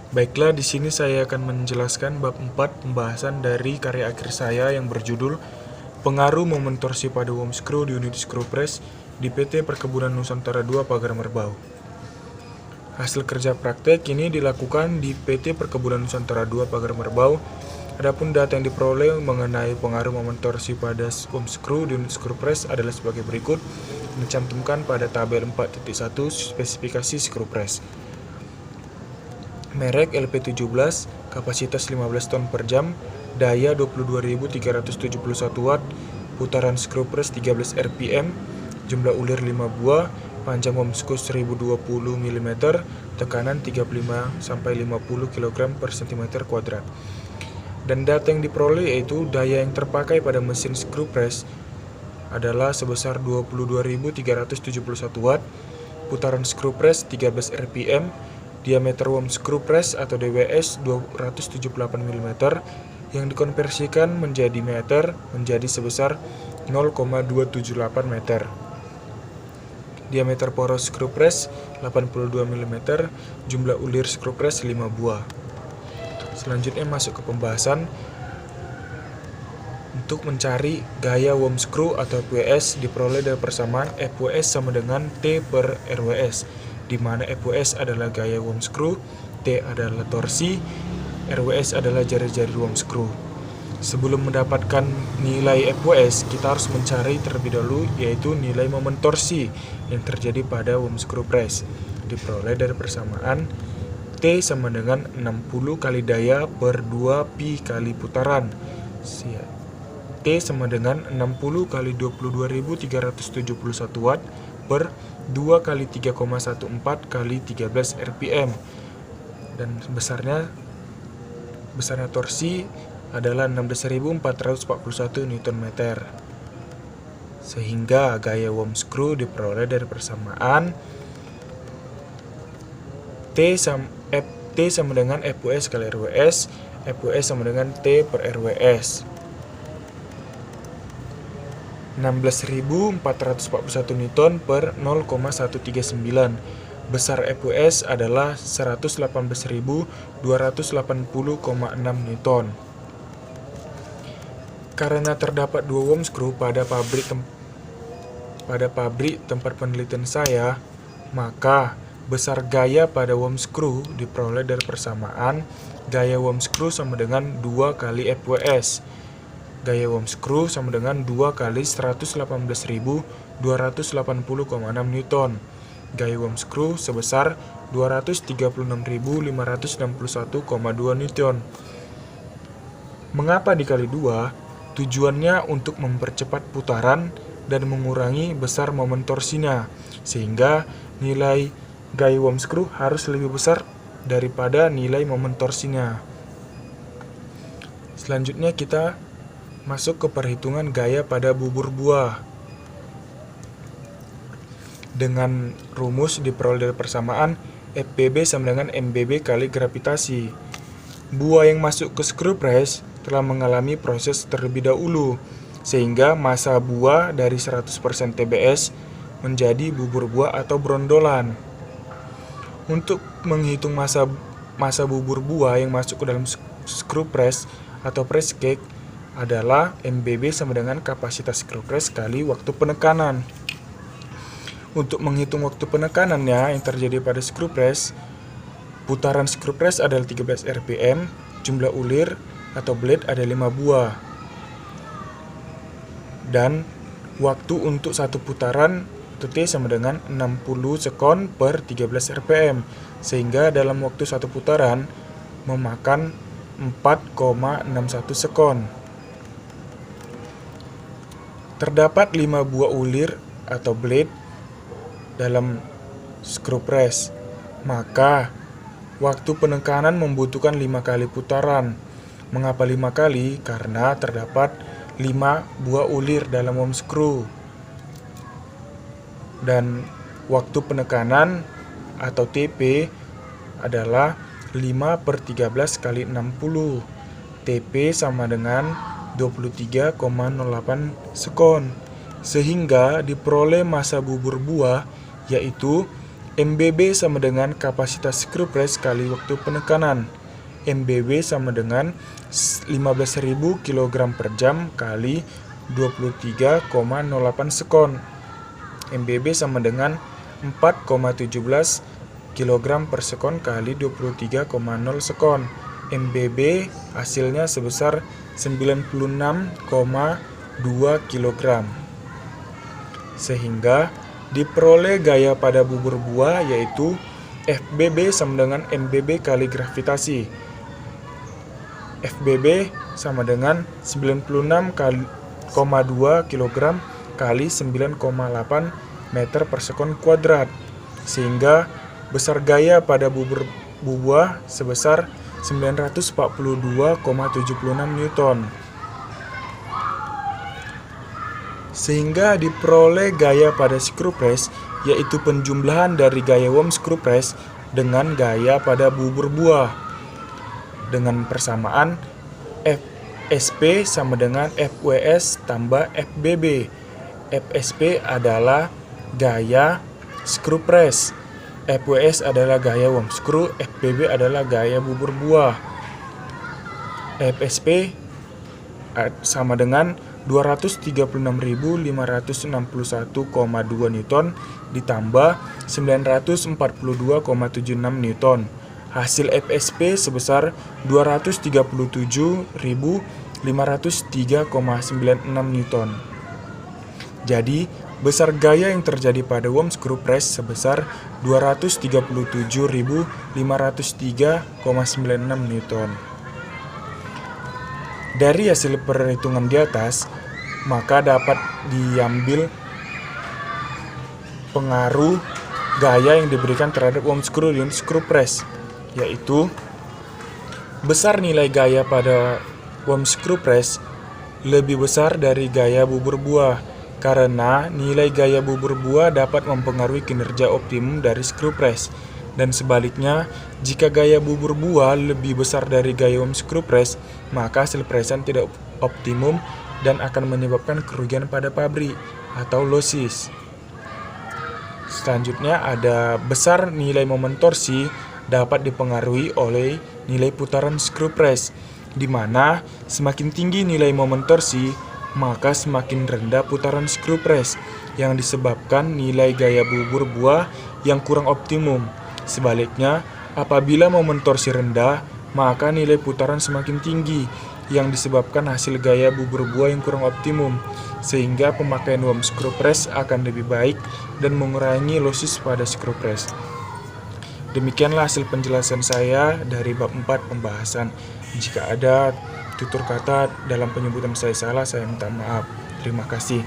Baiklah, di sini saya akan menjelaskan bab 4 pembahasan dari karya akhir saya yang berjudul Pengaruh Momen Torsi pada Worm Screw di unit screw press di PT Perkebunan Nusantara II Pagar Merbau. Hasil kerja praktek ini dilakukan di PT Perkebunan Nusantara II Pagar Merbau. Adapun data yang diperoleh mengenai pengaruh momen torsi pada worm screw di unit screw press adalah sebagai berikut, mencantumkan pada tabel 4.1 spesifikasi screw press. Merek LP17, kapasitas 15 ton per jam, daya 22.371 watt, putaran screw press 13 rpm, jumlah ulir 5 buah, panjang worm screw 1020 mm, tekanan 35-50 kg per cm kuadrat. Dan data yang diperoleh yaitu daya yang terpakai pada mesin screw press adalah sebesar 22.371 watt, putaran screw press 13 rpm, diameter worm screw press atau DWS 278 mm yang dikonversikan menjadi meter menjadi sebesar 0,278 meter. Diameter poros screw press 82 mm, jumlah ulir screw press 5 buah. Selanjutnya masuk ke pembahasan. Untuk mencari gaya worm screw atau FWS diperoleh dari persamaan FWS sama dengan T per RWS, di mana FWS adalah gaya worm screw, T adalah torsi, RWS adalah jari-jari worm screw. Sebelum mendapatkan nilai FWS, kita harus mencari terlebih dahulu yaitu nilai momen torsi yang terjadi pada worm screw press. Diperoleh dari persamaan T sama dengan 60 kali daya per 2 pi kali putaran. T sama dengan 60 kali 22.371 watt per 2 kali 3,14 kali 13 rpm. Dan besarnya torsi adalah 16.441 Nm. Sehingga gaya worm screw diperoleh dari persamaan T sama dengan FWS kali RWS, FWS sama dengan T per RWS. 16.441 Newton per 0,139. Besar FWS adalah 118.280,6 Newton. Karena terdapat dua worm screw pada pabrik tempat penelitian saya, maka besar gaya pada worm screw diperoleh dari persamaan gaya worm screw sama dengan 2 kali FWS. Gaya worm screw sama dengan 2 kali 118.280,6 Newton. Gaya worm screw sebesar 236.561,2 Newton. Mengapa dikali 2? Tujuannya untuk mempercepat putaran dan mengurangi besar momen torsinya, sehingga nilai gaya worm screw harus lebih besar daripada nilai momen torsinya. Selanjutnya kita masuk ke perhitungan gaya pada bubur buah. Dengan rumus diperoleh dari persamaan FBB sama dengan MBB kali gravitasi. Buah yang masuk ke screw press telah mengalami proses terlebih dahulu, sehingga massa buah dari 100% TBS menjadi bubur buah atau brondolan. Untuk menghitung massa bubur buah yang masuk ke dalam screw press atau press cake adalah MBB sama dengan kapasitas screw press kali waktu penekanan. Untuk menghitung waktu penekanannya yang terjadi pada screw press, putaran screw press adalah 13 rpm, jumlah ulir atau blade ada 5 buah. Dan waktu untuk satu putaran T sama dengan 60 sekon per 13 rpm, sehingga dalam waktu satu putaran memakan 4,61 sekon. Terdapat 5 buah ulir atau blade dalam screw press, maka waktu penekanan membutuhkan 5 kali putaran. Mengapa 5 kali? Karena terdapat 5 buah ulir dalam worm screw. Dan waktu penekanan atau TP adalah 5 per 13 kali 60. TP sama dengan 23,08 sekon. Sehingga diperoleh massa bubur buah yaitu MBB sama dengan kapasitas screw press kali waktu penekanan. MBB sama dengan 15.000 kg per jam kali 23,08 sekon. MBB sama dengan 4,17 kg per sekon kali 23,0 sekon. MBB hasilnya sebesar 96,2 kg. Sehingga diperoleh gaya pada bubur buah yaitu FBB sama dengan MBB kali gravitasi. FBB sama dengan 96,2 kg kali 9,8 meter per sekon kuadrat. Sehingga besar gaya pada bubur buah sebesar 942,76 Newton. Sehingga diperoleh gaya pada screw press yaitu penjumlahan dari gaya worm screw press dengan gaya pada bubur buah dengan persamaan FSP sama dengan FWS tambah FBB. FSP adalah gaya screw press, FWS adalah gaya worm screw, FBB adalah gaya bubur buah. FSP sama dengan 236.561,2 Newton ditambah 942,76 Newton. Hasil FSP sebesar 237.503,96 Newton. Jadi, besar gaya yang terjadi pada worm screw press sebesar 237.503,96 Newton. Dari hasil perhitungan di atas, maka dapat diambil pengaruh gaya yang diberikan terhadap worm screw dan screw press, yaitu besar nilai gaya pada worm screw press lebih besar dari gaya bubur buah, karena nilai gaya bubur buah dapat mempengaruhi kinerja optimum dari screw press. Dan sebaliknya, jika gaya bubur buah lebih besar dari gaya worm screw press, maka hasil pressan tidak optimum dan akan menyebabkan kerugian pada pabrik atau losses. Selanjutnya ada besar nilai momen torsi dapat dipengaruhi oleh nilai putaran screw press, di mana semakin tinggi nilai momen torsi, maka semakin rendah putaran screw press yang disebabkan nilai gaya bubur buah yang kurang optimum. Sebaliknya, apabila momen torsi rendah, maka nilai putaran semakin tinggi yang disebabkan hasil gaya bubur buah yang kurang optimum, sehingga pemakaian worm screw press akan lebih baik dan mengurangi losses pada screw press. Demikianlah hasil penjelasan saya dari bab 4 pembahasan. Jika ada tutur kata dalam penyebutan saya salah, saya minta maaf. Terima kasih.